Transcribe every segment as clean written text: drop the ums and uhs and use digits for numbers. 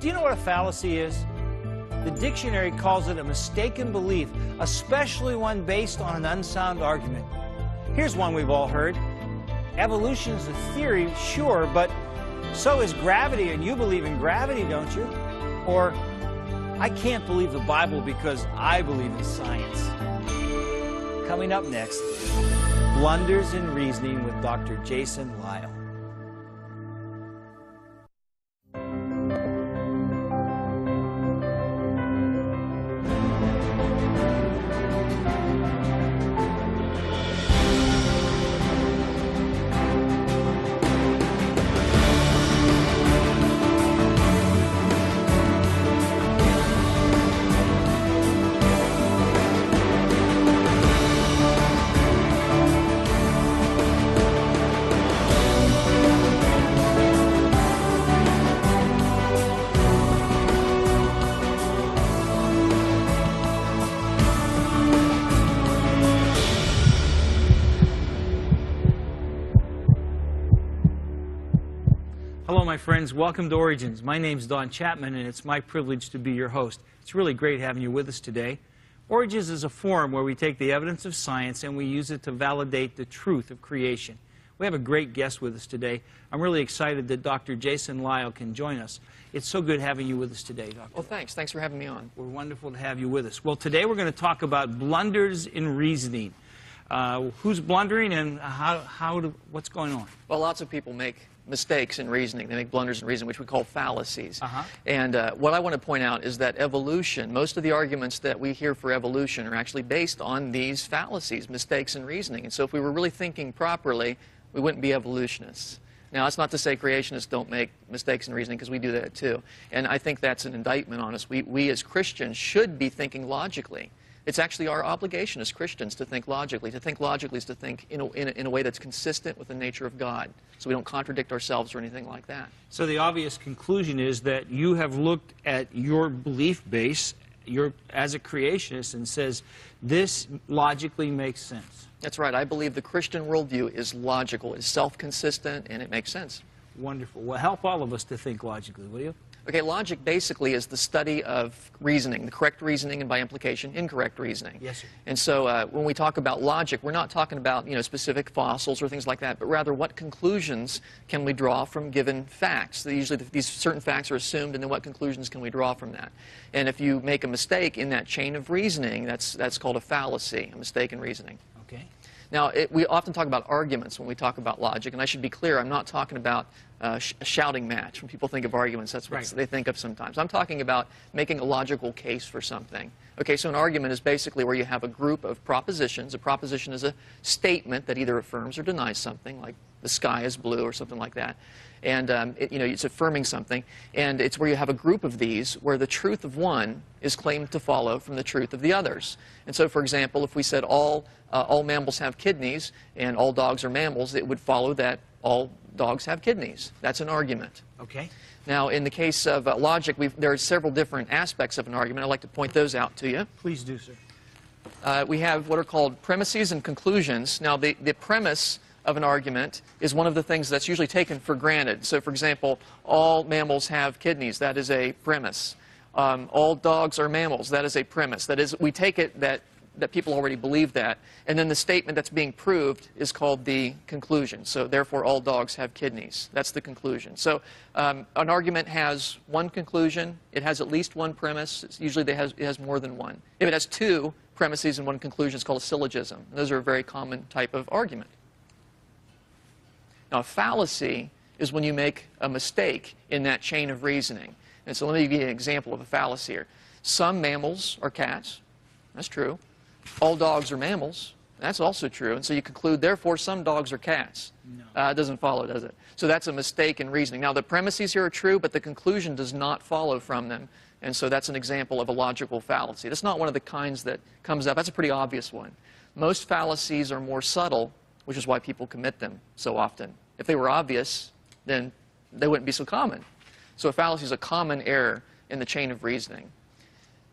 Do you know what a fallacy is? The dictionary calls it a mistaken belief, especially one based on an unsound argument. Here's one we've all heard. Evolution is a theory, sure, but so is gravity, and you believe in gravity, don't you? Or, I can't believe the Bible because I believe in science. Coming up next, blunders in reasoning with Dr. Jason Lisle. Hello, my friends. Welcome to Origins. My name's Don Chapman, and it's my privilege to be your host. It's really great having you with us today. Origins is a forum where we take the evidence of science and we use it to validate the truth of creation. We have a great guest with us today. I'm really excited that Dr. Jason Lisle can join us. It's so good having you with us today, Doctor. Well, thanks. Thanks for having me on. We're wonderful to have you with us. Well, today we're going to talk about blunders in reasoning. Who's blundering and what's going on? Well, lots of people make mistakes in reasoning. They make blunders in reasoning, which we call fallacies. And what I want to point out is that evolution, most of the arguments that we hear for evolution are actually based on these fallacies, mistakes in reasoning. And so if we were really thinking properly, we wouldn't be evolutionists. Now, that's not to say creationists don't make mistakes in reasoning, because we do that too. And I think that's an indictment on us. We as Christians should be thinking logically. It's actually our obligation as Christians to think logically. To think logically is to think in a way that's consistent with the nature of God, so we don't contradict ourselves or anything like that. So the obvious conclusion is that you have looked at your belief base as a creationist and says, this logically makes sense. That's right. I believe the Christian worldview is logical, is self-consistent, and it makes sense. Wonderful. Well, help all of us to think logically, will you? Okay, logic basically is the study of reasoning, the correct reasoning and by implication, incorrect reasoning. Yes, sir. And so when we talk about logic, we're not talking about, specific fossils or things like that, but rather what conclusions can we draw from given facts. Usually these certain facts are assumed, and then what conclusions can we draw from that? And if you make a mistake in that chain of reasoning, that's called a fallacy, a mistake in reasoning. Okay. Now, we often talk about arguments when we talk about logic, and I should be clear, I'm not talking about a shouting match. When people think of arguments, that's what they think of sometimes. I'm talking about making a logical case for something. Okay, so an argument is basically where you have a group of propositions. A proposition is a statement that either affirms or denies something, like the sky is blue or something like that. And it's affirming something, and it's where you have a group of these where the truth of one is claimed to follow from the truth of the others. And so, for example, if we said all mammals have kidneys and all dogs are mammals, it would follow that all dogs have kidneys. That's an argument. Okay. Now, in the case of logic, there are several different aspects of an argument. I'd like to point those out to you. Please do, sir. We have what are called premises and conclusions. Now, the premise of an argument is one of the things that's usually taken for granted. So, for example, all mammals have kidneys. That is a premise. All dogs are mammals. That is a premise. That is, we take it that people already believe that. And then the statement that's being proved is called the conclusion. So, therefore, all dogs have kidneys. That's the conclusion. So, an argument has one conclusion. It has at least one premise. Usually, it has more than one. If it has two premises and one conclusion, it's called a syllogism. And those are a very common type of argument. Now, a fallacy is when you make a mistake in that chain of reasoning. And so let me give you an example of a fallacy here. Some mammals are cats. That's true. All dogs are mammals. That's also true. And so you conclude, therefore, some dogs are cats. No. It doesn't follow, does it? So that's a mistake in reasoning. Now, the premises here are true, but the conclusion does not follow from them. And so that's an example of a logical fallacy. That's not one of the kinds that comes up. That's a pretty obvious one. Most fallacies are more subtle, which is why people commit them so often. If they were obvious, then they wouldn't be so common. So a fallacy is a common error in the chain of reasoning.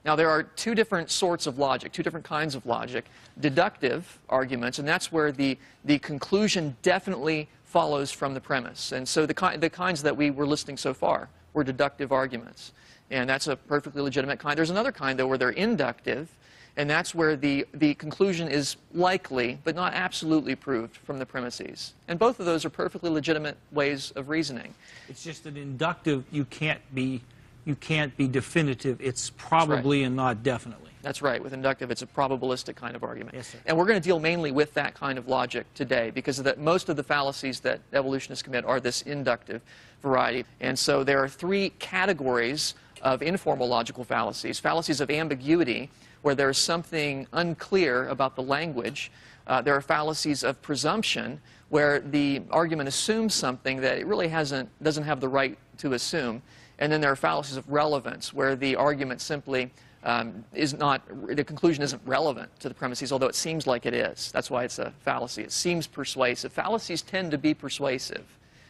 Now, there are two different sorts of logic, two different kinds of logic. Deductive arguments, and that's where the conclusion definitely follows from the premise. And so the kinds that we were listing so far were deductive arguments. And that's a perfectly legitimate kind. There's another kind, though, where they're inductive, and that's where the conclusion is likely, but not absolutely proved from the premises. And both of those are perfectly legitimate ways of reasoning. It's just an inductive, you can't be definitive. It's probably and not definitely. That's right. With inductive, it's a probabilistic kind of argument. Yes, sir. And we're going to deal mainly with that kind of logic today, because most of the fallacies that evolutionists commit are this inductive variety. And so there are three categories of informal logical fallacies. Fallacies of ambiguity, where there's something unclear about the language. There are fallacies of presumption, where the argument assumes something that it really doesn't have the right to assume. And then there are fallacies of relevance, where the argument simply the conclusion isn't relevant to the premises, although it seems like it is. That's why it's a fallacy. It seems persuasive. Fallacies tend to be persuasive.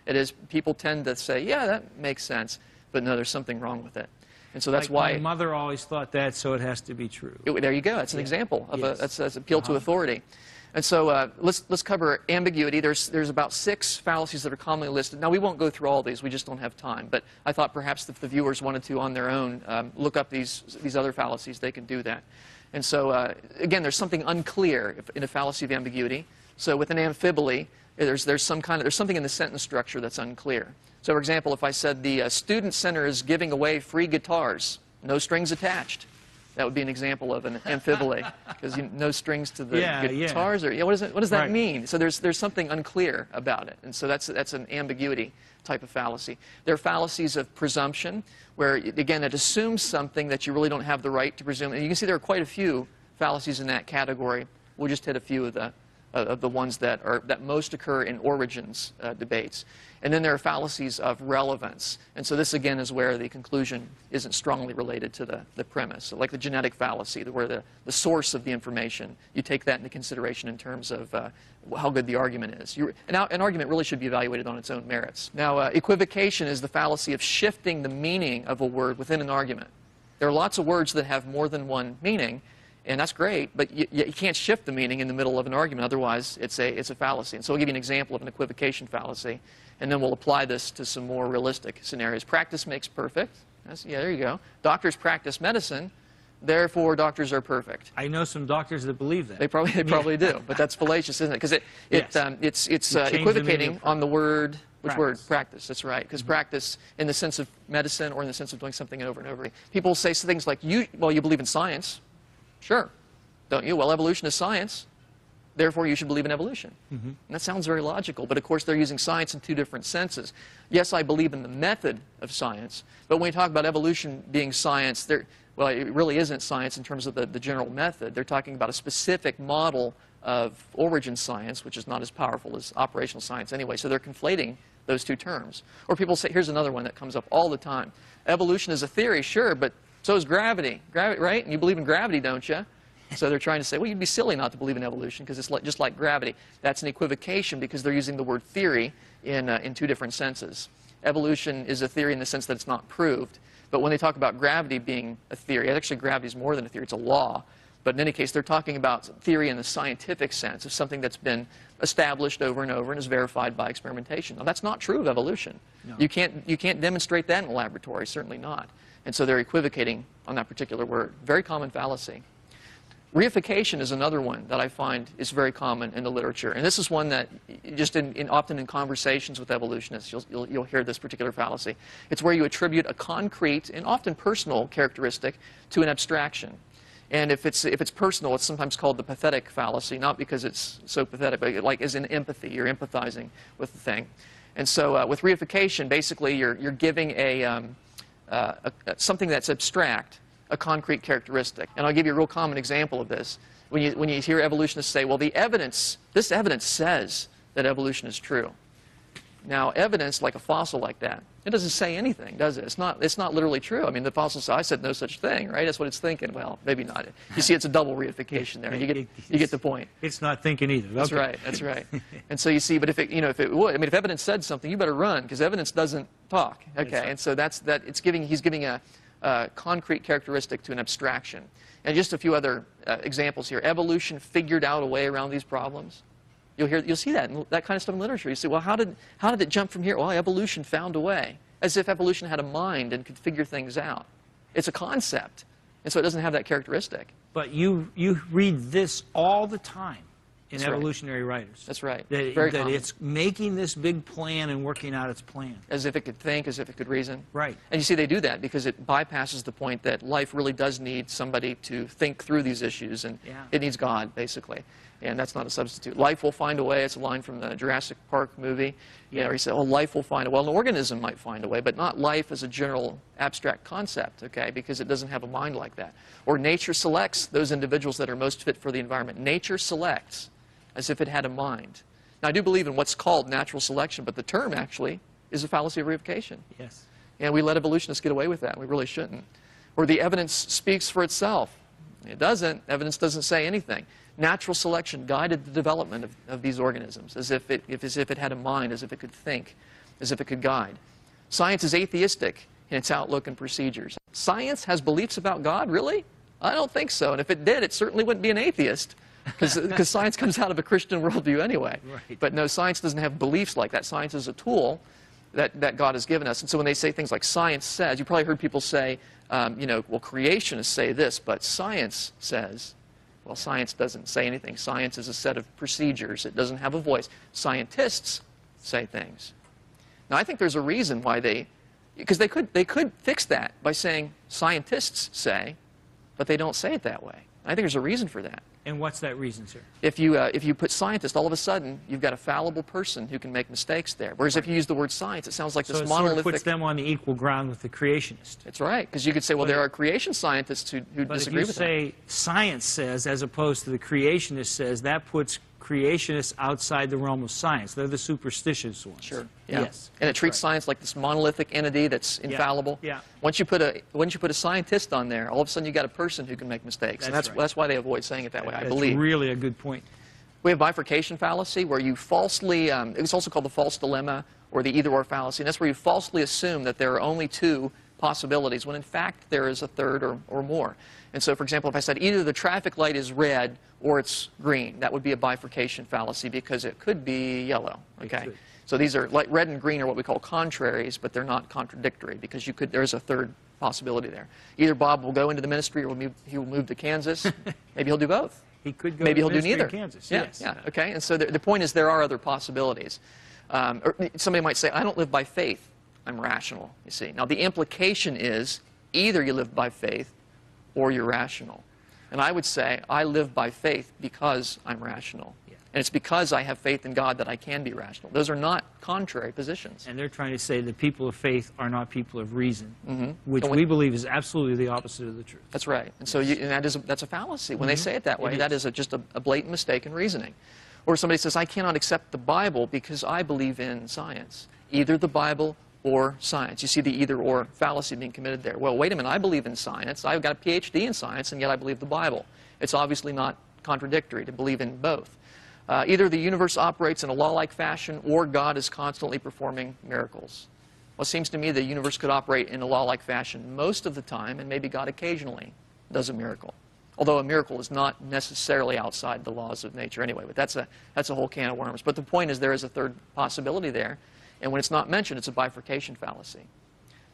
It is, people tend to say, yeah, that makes sense, but no, there's something wrong with it. And so that's why... My mother always thought that, so it has to be true. There you go. That's an example of that's appeal to authority. And so let's cover ambiguity. There's about 6 fallacies that are commonly listed. Now, we won't go through all these. We just don't have time. But I thought perhaps if the viewers wanted to, on their own, look up these other fallacies, they can do that. And so, again, there's something unclear in a fallacy of ambiguity. So with an amphiboly, there's something in the sentence structure that's unclear. So, for example, if I said the student center is giving away free guitars, no strings attached, that would be an example of an amphiboly, because no strings to the guitars. Or what does that mean? So there's something unclear about it, and so that's an ambiguity type of fallacy. There are fallacies of presumption, where again it assumes something that you really don't have the right to presume. And you can see there are quite a few fallacies in that category. We'll just hit a few of the ones that most occur in origins debates. And then there are fallacies of relevance. And so this, again, is where the conclusion isn't strongly related to the premise. So like the genetic fallacy, where the source of the information, you take that into consideration in terms of how good the argument is. An argument really should be evaluated on its own merits. Now, equivocation is the fallacy of shifting the meaning of a word within an argument. There are lots of words that have more than one meaning, and that's great, but you can't shift the meaning in the middle of an argument. Otherwise, it's a fallacy. And so I'll give you an example of an equivocation fallacy, and then we'll apply this to some more realistic scenarios. Practice makes perfect. Yeah, there you go. Doctors practice medicine, therefore doctors are perfect. I know some doctors that believe that. They probably do, but that's fallacious, isn't it? Because it's equivocating on the word. Which word? Practice. That's right. Because practice in the sense of medicine or in the sense of doing something over and over again. People say things like, you believe in science. Sure. Don't you? Well, evolution is science. Therefore, you should believe in evolution. And that sounds very logical, but of course they're using science in 2 different senses. Yes, I believe in the method of science, but when we talk about evolution being science, well, it really isn't science in terms of the general method. They're talking about a specific model of origin science, which is not as powerful as operational science anyway, so they're conflating those 2 terms. Or people say, here's another one that comes up all the time. Evolution is a theory, sure, but so is gravity. Right? And you believe in gravity, don't you? So they're trying to say, well, you'd be silly not to believe in evolution because it's just like gravity. That's an equivocation because they're using the word theory in 2 different senses. Evolution is a theory in the sense that it's not proved. But when they talk about gravity being a theory, actually gravity is more than a theory, it's a law. But in any case, they're talking about theory in the scientific sense of something that's been established over and over and is verified by experimentation. Now, that's not true of evolution. No. You can't demonstrate that in a laboratory, certainly not. And so they're equivocating on that particular word. Very common fallacy. Reification is another one that I find is very common in the literature. And this is one that just often in conversations with evolutionists, you'll hear this particular fallacy. It's where you attribute a concrete and often personal characteristic to an abstraction. And if it's personal, it's sometimes called the pathetic fallacy, not because it's so pathetic, but like as in empathy. You're empathizing with the thing. And so with reification, basically you're giving something that's abstract a concrete characteristic. And I'll give you a real common example of this. When you hear evolutionists say, well, this evidence says that evolution is true. Now, evidence, like a fossil like that, it doesn't say anything, does it? It's not literally true. I mean, the fossil said, I said no such thing, right? That's what it's thinking. Well, maybe not. You see, it's a double reification there. You get the point. It's not thinking either. That's right. That's right. And so you see, but if it would, I mean, if evidence said something, you better run because evidence doesn't talk. Okay, and so he's giving a concrete characteristic to an abstraction. And just a few other examples here. Evolution figured out a way around these problems. You'll see that kind of stuff in literature. You say, well, how did it jump from here? Well, evolution found a way, as if evolution had a mind and could figure things out. It's a concept, and so it doesn't have that characteristic. But you read this all the time in That's right. evolutionary writers. That's right. That it's making this big plan and working out its plan. As if it could think, as if it could reason. Right. And you see, they do that because it bypasses the point that life really does need somebody to think through these issues, and it needs God, basically. And that's not a substitute. Life will find a way. It's a line from the Jurassic Park movie. You know, where he said, well, life will find a way. Well, an organism might find a way, but not life as a general abstract concept, okay, because it doesn't have a mind like that. Or nature selects those individuals that are most fit for the environment. Nature selects as if it had a mind. Now, I do believe in what's called natural selection, but the term actually is a fallacy of reification. Yes. And we let evolutionists get away with that. We really shouldn't. Or the evidence speaks for itself. It doesn't. Evidence doesn't say anything. Natural selection guided the development of these organisms as if it had a mind, as if it could think, as if it could guide. Science is atheistic in its outlook and procedures. Science has beliefs about God? Really? I don't think so. And if it did, it certainly wouldn't be an atheist, because science comes out of a Christian worldview anyway. Right. But no, science doesn't have beliefs like that. Science is a tool that God has given us. And so when they say things like science says, you probably heard people say, you know, well, creationists say this, but science says. Well, science doesn't say anything. Science is a set of procedures. It doesn't have a voice. Scientists say things. Now, I think there's a reason why because they could fix that by saying scientists say, but they don't say it that way. I think there's a reason for that. And what's that reason, sir? If you put scientist, all of a sudden, you've got a fallible person who can make mistakes there. Whereas if you use the word science, it sounds like this monolithic... So it sort of puts them on the equal ground with the creationists. That's right, because you could say, well, there are creation scientists who disagree with that. But if you say science says, as opposed to the creationist says, that puts creationists outside the realm of science. They're the superstitious ones. Sure. Yeah. Yes. And it treats science like this monolithic entity that's infallible. Yeah. Once you put a scientist on there, all of a sudden you got a person who can make mistakes. That's why they avoid saying it that way, I believe. That's really a good point. We have bifurcation fallacy, where you falsely, it's also called the false dilemma or the either-or fallacy, and that's where you falsely assume that there are only two possibilities, when in fact there is a third or more. And so, for example, if I said either the traffic light is red or it's green, that would be a bifurcation fallacy because it could be yellow. Okay. So these are, like red and green are what we call contraries, but they're not contradictory because there's a third possibility there. Either Bob will go into the ministry or he will move to Kansas. Maybe he'll do both. He could go Maybe to he'll do ministry neither. in Kansas. Yeah, Yes. yeah, okay. And so the point is there are other possibilities. Or somebody might say, I don't live by faith. I'm rational, you see. Now, the implication is either you live by faith or you're rational. And I would say I live by faith because I'm rational. Yeah. And it's because I have faith in God that I can be rational. Those are not contrary positions. And they're trying to say that people of faith are not people of reason, which we believe is absolutely the opposite of the truth. That's right. And so that's a fallacy. When they say it that way, that is just a blatant mistake in reasoning. Or somebody says, I cannot accept the Bible because I believe in science. Either the Bible or science. You see the either-or fallacy being committed there. Well, wait a minute, I believe in science. I've got a PhD in science, and yet I believe the Bible. It's obviously not contradictory to believe in both. Either the universe operates in a law-like fashion, or God is constantly performing miracles. Well, it seems to me the universe could operate in a law-like fashion most of the time, and maybe God occasionally does a miracle. Although a miracle is not necessarily outside the laws of nature anyway, but that's a whole can of worms. But the point is there is a third possibility there. And when it's not mentioned, it's a bifurcation fallacy.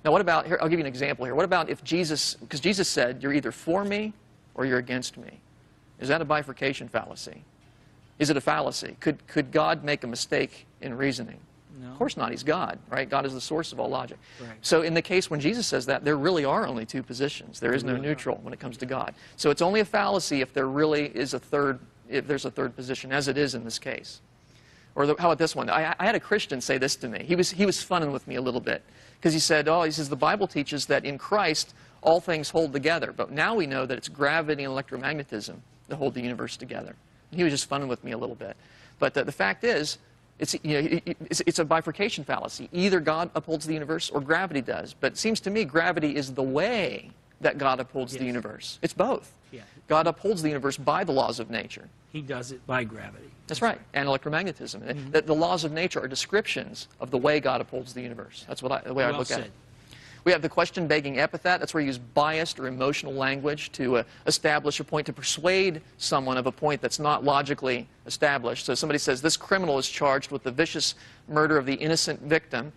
Now, what about, here, I'll give you an example here. What about if Jesus, because Jesus said, you're either for me or you're against me. Is that a bifurcation fallacy? Is it a fallacy? Could God make a mistake in reasoning? No. Of course not. He's God, right? God is the source of all logic. Right. So in the case when Jesus says that, there really are only two positions. There is no neutral when it comes to God. So it's only a fallacy if there really is if there's a third position, as it is in this case. Or how about this one? I had a Christian say this to me. He was funning with me a little bit because he said, the Bible teaches that in Christ all things hold together, but now we know that it's gravity and electromagnetism that hold the universe together. And he was just funning with me a little bit. But the fact is, it's a bifurcation fallacy. Either God upholds the universe or gravity does. But it seems to me gravity is the way that God upholds the universe. It's both. Yeah. God upholds the universe by the laws of nature. He does it by gravity. That's right, and electromagnetism. The laws of nature are descriptions of the way God upholds the universe. That's the way I look at it. We have the question-begging epithet. That's where you use biased or emotional language to establish a point, to persuade someone of a point that's not logically established. So somebody says, this criminal is charged with the vicious murder of the innocent victim.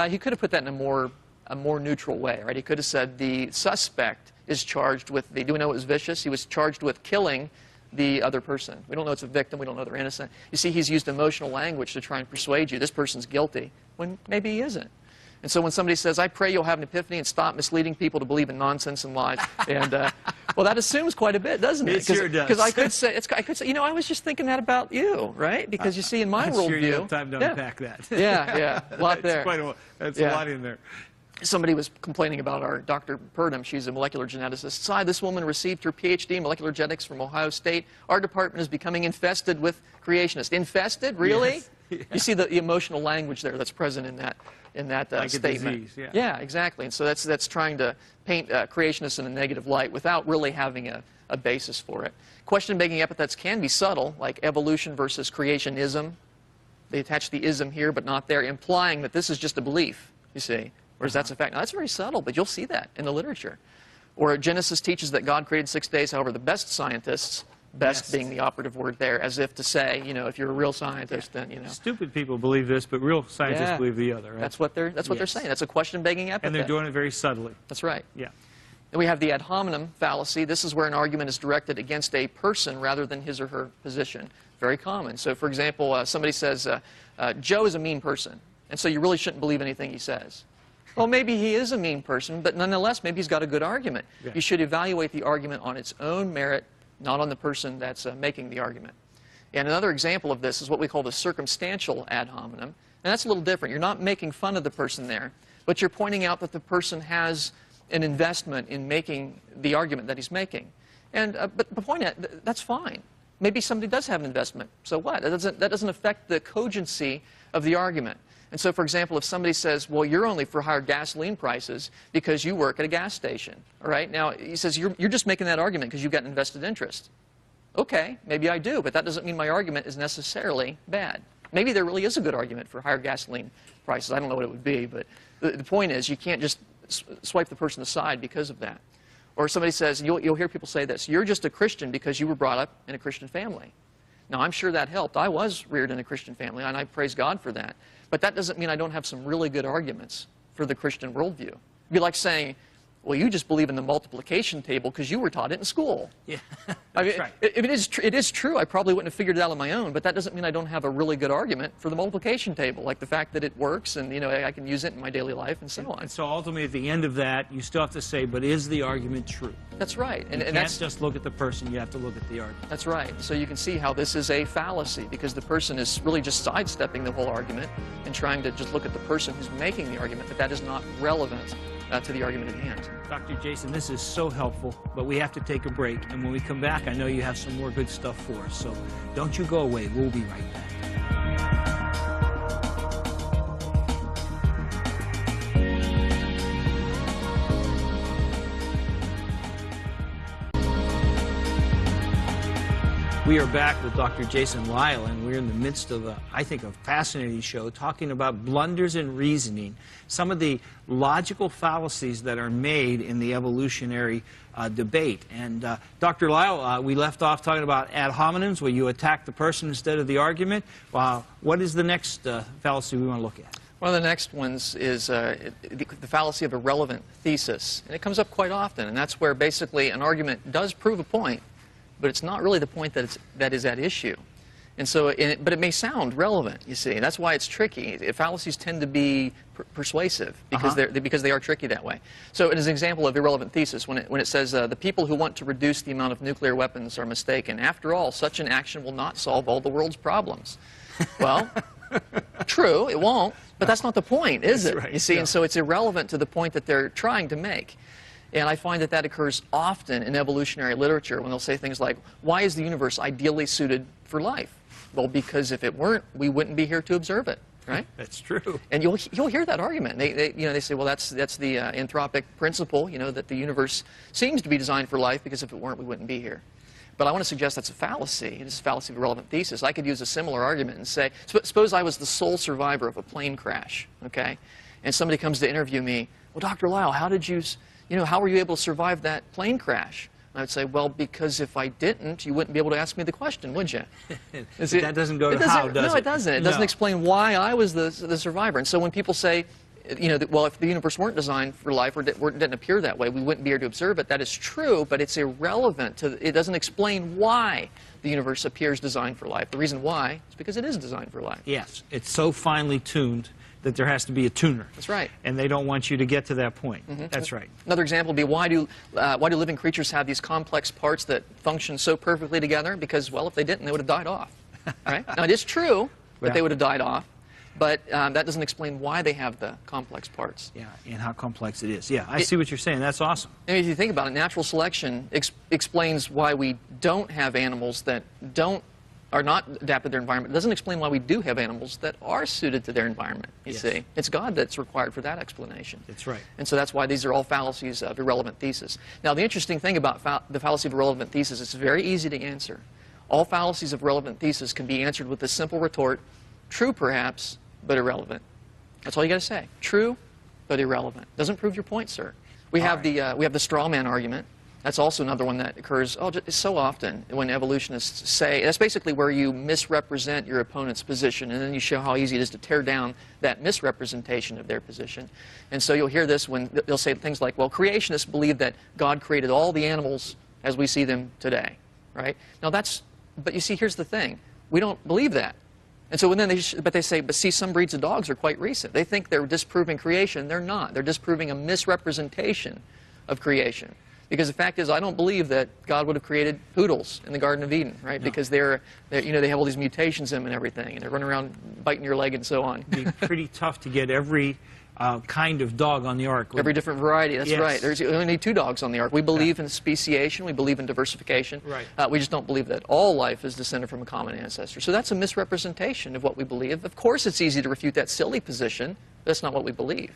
He could have put that in a more neutral way, right? He could have said, the suspect is charged with do we know it was vicious? He was charged with killing the other person. We don't know it's a victim. We don't know they're innocent. You see, he's used emotional language to try and persuade you this person's guilty, when maybe he isn't. And so when somebody says, I pray you'll have an epiphany and stop misleading people to believe in nonsense and lies, and well, that assumes quite a bit, doesn't it? It sure does. Because I could say, you know, I was just thinking that about you, right? Because you see, in my worldview, sure you have time to unpack that. Yeah, a lot there. That's a lot in there. Somebody was complaining about our Dr. Purdom. She's a molecular geneticist. Sai, this woman received her PhD in molecular genetics from Ohio State. Our department is becoming infested with creationists. Infested? Really? Yes. Yeah. You see the emotional language there that's present in that like statement. A disease, yeah, exactly. And so that's trying to paint creationists in a negative light without really having a basis for it. Question-begging epithets can be subtle, like evolution versus creationism. They attach the ism here, but not there, implying that this is just a belief, you see. Whereas that's a fact. Now, that's very subtle, but you'll see that in the literature. Or Genesis teaches that God created 6 days. However, the best scientists, best being the operative word there, as if to say, you know, if you're a real scientist, then, you know. Stupid people believe this, but real scientists believe the other, right? That's what they're saying. That's a question-begging epithet. And they're doing it very subtly. That's right. Yeah. Then we have the ad hominem fallacy. This is where an argument is directed against a person rather than his or her position. Very common. So, for example, somebody says, Joe is a mean person, and so you really shouldn't believe anything he says. Well, maybe he is a mean person, but nonetheless, maybe he's got a good argument. Yeah. You should evaluate the argument on its own merit, not on the person that's making the argument. And another example of this is what we call the circumstantial ad hominem. And that's a little different. You're not making fun of the person there, but you're pointing out that the person has an investment in making the argument that he's making. And but the point is, that's fine. Maybe somebody does have an investment. So what? That doesn't affect the cogency of the argument. And so, for example, if somebody says, well, you're only for higher gasoline prices because you work at a gas station, all right? Now, he says, you're just making that argument because you've got an invested interest. Okay, maybe I do, but that doesn't mean my argument is necessarily bad. Maybe there really is a good argument for higher gasoline prices. I don't know what it would be, but the point is you can't just swipe the person aside because of that. Or somebody says, you'll hear people say this, you're just a Christian because you were brought up in a Christian family. Now, I'm sure that helped. I was reared in a Christian family, and I praise God for that. But that doesn't mean I don't have some really good arguments for the Christian worldview. It'd be like saying, well, you just believe in the multiplication table because you were taught it in school. Yeah, I mean, right. It is true. I probably wouldn't have figured it out on my own, but that doesn't mean I don't have a really good argument for the multiplication table, like the fact that it works and, you know, I can use it in my daily life and so on. And so ultimately, at the end of that, you still have to say, but is the argument true? That's right. And that's just look at the person. You have to look at the argument. That's right. So you can see how this is a fallacy because the person is really just sidestepping the whole argument and trying to just look at the person who's making the argument, but that is not relevant to the argument at hand. Dr. Jason, this is so helpful, but we have to take a break. And when we come back, I know you have some more good stuff for us. So don't you go away. We'll be right back. We are back with Dr. Jason Lisle, and we're in the midst of, I think, a fascinating show talking about blunders in reasoning, some of the logical fallacies that are made in the evolutionary debate. And Dr. Lisle, we left off talking about ad hominems, where you attack the person instead of the argument. What is the next fallacy we want to look at? One of the next ones is the fallacy of a relevant thesis. And it comes up quite often, and that's where basically an argument does prove a point, but it's not really the point that is at issue. And so, but it may sound relevant, you see. That's why it's tricky. Fallacies tend to be persuasive because, because they are tricky that way. So it is an example of irrelevant thesis when it says the people who want to reduce the amount of nuclear weapons are mistaken. After all, such an action will not solve all the world's problems. Well, true, it won't, but that's not the point, is it? Right. You see, and so it's irrelevant to the point that they're trying to make. And I find that occurs often in evolutionary literature when they'll say things like, why is the universe ideally suited for life? Well, because if it weren't, we wouldn't be here to observe it, right? That's true. And you'll hear that argument. They say, well, that's the anthropic principle, you know, that the universe seems to be designed for life because if it weren't, we wouldn't be here. But I want to suggest that's a fallacy. It is a fallacy of a relevant thesis. I could use a similar argument and say, suppose I was the sole survivor of a plane crash, okay? And somebody comes to interview me, well, Dr. Lyle, how did you know, how were you able to survive that plane crash? And I would say, well, because if I didn't, you wouldn't be able to ask me the question, would you? That doesn't go to how, does it? No, it doesn't. It doesn't explain why I was the survivor. And so when people say, you know, that, well, if the universe weren't designed for life or didn't appear that way, we wouldn't be able to observe it. That is true, but it's irrelevant. It doesn't explain why the universe appears designed for life. The reason why is because it is designed for life. Yes, it's so finely tuned that there has to be a tuner. That's right. And they don't want you to get to that point. That's right. Another example would be, why do living creatures have these complex parts that function so perfectly together? Because, well, if they didn't, they would have died off. Right? Now, it is true that they would have died off, but that doesn't explain why they have the complex parts. Yeah, and how complex it is. Yeah, I see what you're saying. That's awesome. And if you think about it, natural selection explains why we don't have animals that are not adapted to their environment. It doesn't explain why we do have animals that are suited to their environment, you see. It's God that's required for that explanation. That's right. And so that's why these are all fallacies of irrelevant thesis. Now, the interesting thing about the fallacy of irrelevant thesis, it's very easy to answer. All fallacies of relevant thesis can be answered with the simple retort, true perhaps, but irrelevant. That's all you got to say. True, but irrelevant. Doesn't prove your point, sir. We have the straw man argument. That's also another one that occurs so often when evolutionists say, that's basically where you misrepresent your opponent's position, and then you show how easy it is to tear down that misrepresentation of their position. And so you'll hear this when they'll say things like, well, creationists believe that God created all the animals as we see them today, right? Now but you see, here's the thing. We don't believe that. And so then they say, but see, some breeds of dogs are quite recent. They think they're disproving creation. They're not. They're disproving a misrepresentation of creation. Because the fact is, I don't believe that God would have created poodles in the Garden of Eden, right? No. Because they have all these mutations in them and everything, and they're running around biting your leg and so on. It'd be pretty tough to get every kind of dog on the ark. Every different variety, that's right. We only need 2 dogs on the ark. We believe in speciation, we believe in diversification. Right. We just don't believe that all life is descended from a common ancestor. So that's a misrepresentation of what we believe. Of course it's easy to refute that silly position, but that's not what we believe.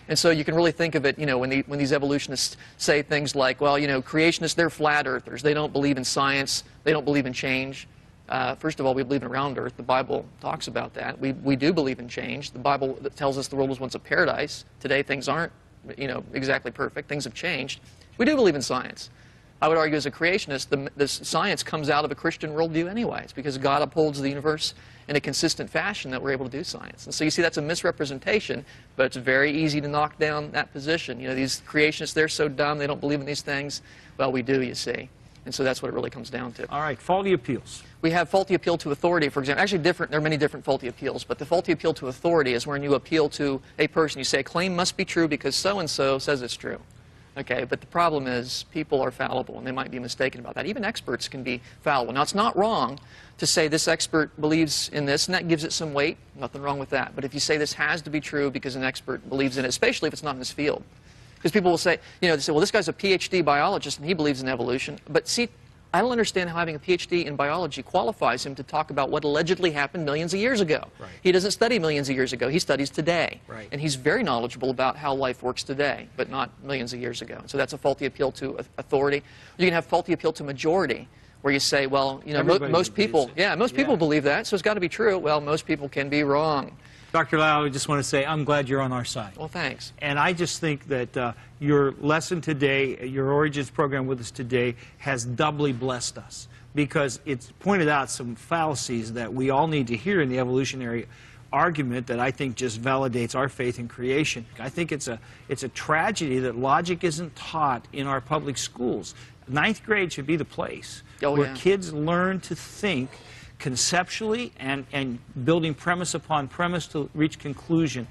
And so you can really think of it, you know, when these evolutionists say things like, well, you know, creationists, they're flat earthers. They don't believe in science. They don't believe in change. First of all, we believe in round earth. The Bible talks about that. We do believe in change. The Bible tells us the world was once a paradise. Today things aren't, you know, exactly perfect. Things have changed. We do believe in science. I would argue as a creationist, the science comes out of a Christian worldview anyway. It's because God upholds the universe in a consistent fashion that we're able to do science. And so you see that's a misrepresentation, but it's very easy to knock down that position. You know, these creationists, they're so dumb, they don't believe in these things. Well, we do, you see. And so that's what it really comes down to. All right, faulty appeals. We have faulty appeal to authority, for example. Actually, there are many different faulty appeals, but the faulty appeal to authority is when you appeal to a person. You say, a claim must be true because so-and-so says it's true. Okay, but the problem is people are fallible, and they might be mistaken about that. Even experts can be fallible. Now, it's not wrong to say this expert believes in this, and that gives it some weight. Nothing wrong with that. But if you say this has to be true because an expert believes in it, especially if it's not in his field. Because people will say, you know, they say, well, this guy's a PhD biologist, and he believes in evolution. But see, I don't understand how having a PhD in biology qualifies him to talk about what allegedly happened millions of years ago. Right. He doesn't study millions of years ago. He studies today. Right. And he's very knowledgeable about how life works today, but not millions of years ago. So that's a faulty appeal to authority. You can have faulty appeal to majority, where you say, well, you know, most people believe that, so it's got to be true. Well, most people can be wrong. Dr. Lyle, I just want to say I'm glad you're on our side. Well, thanks. And I just think that your lesson today, your Origins program with us today, has doubly blessed us because it's pointed out some fallacies that we all need to hear in the evolutionary argument that I think just validates our faith in creation. I think it's a tragedy that logic isn't taught in our public schools. 9th grade should be the place where kids learn to think conceptually and building premise upon premise to reach conclusion.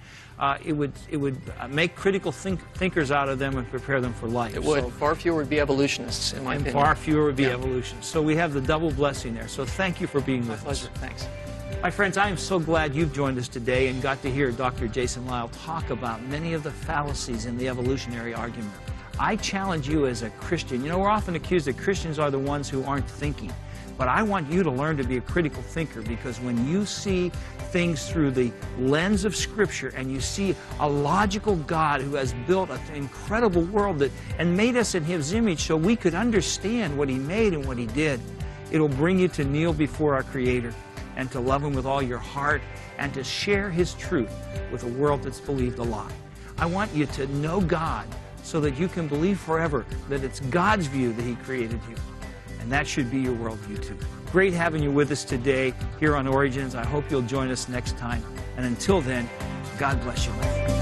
It would make critical thinkers out of them and prepare them for life. It would. So, far fewer would be evolutionists, in my opinion. Far fewer would be evolutionists. So we have the double blessing there. So thank you for being with us. My pleasure. Thanks. My friends, I am so glad you've joined us today and got to hear Dr. Jason Lyle talk about many of the fallacies in the evolutionary argument. I challenge you as a Christian. You know, we're often accused that Christians are the ones who aren't thinking. But I want you to learn to be a critical thinker, because when you see things through the lens of Scripture and you see a logical God who has built an incredible world and made us in His image so we could understand what He made and what He did, it'll bring you to kneel before our Creator and to love Him with all your heart and to share His truth with a world that's believed a lie. I want you to know God so that you can believe forever that it's God's view that He created you. And that should be your worldview too. Great having you with us today here on Origins. I hope you'll join us next time. And until then, God bless you.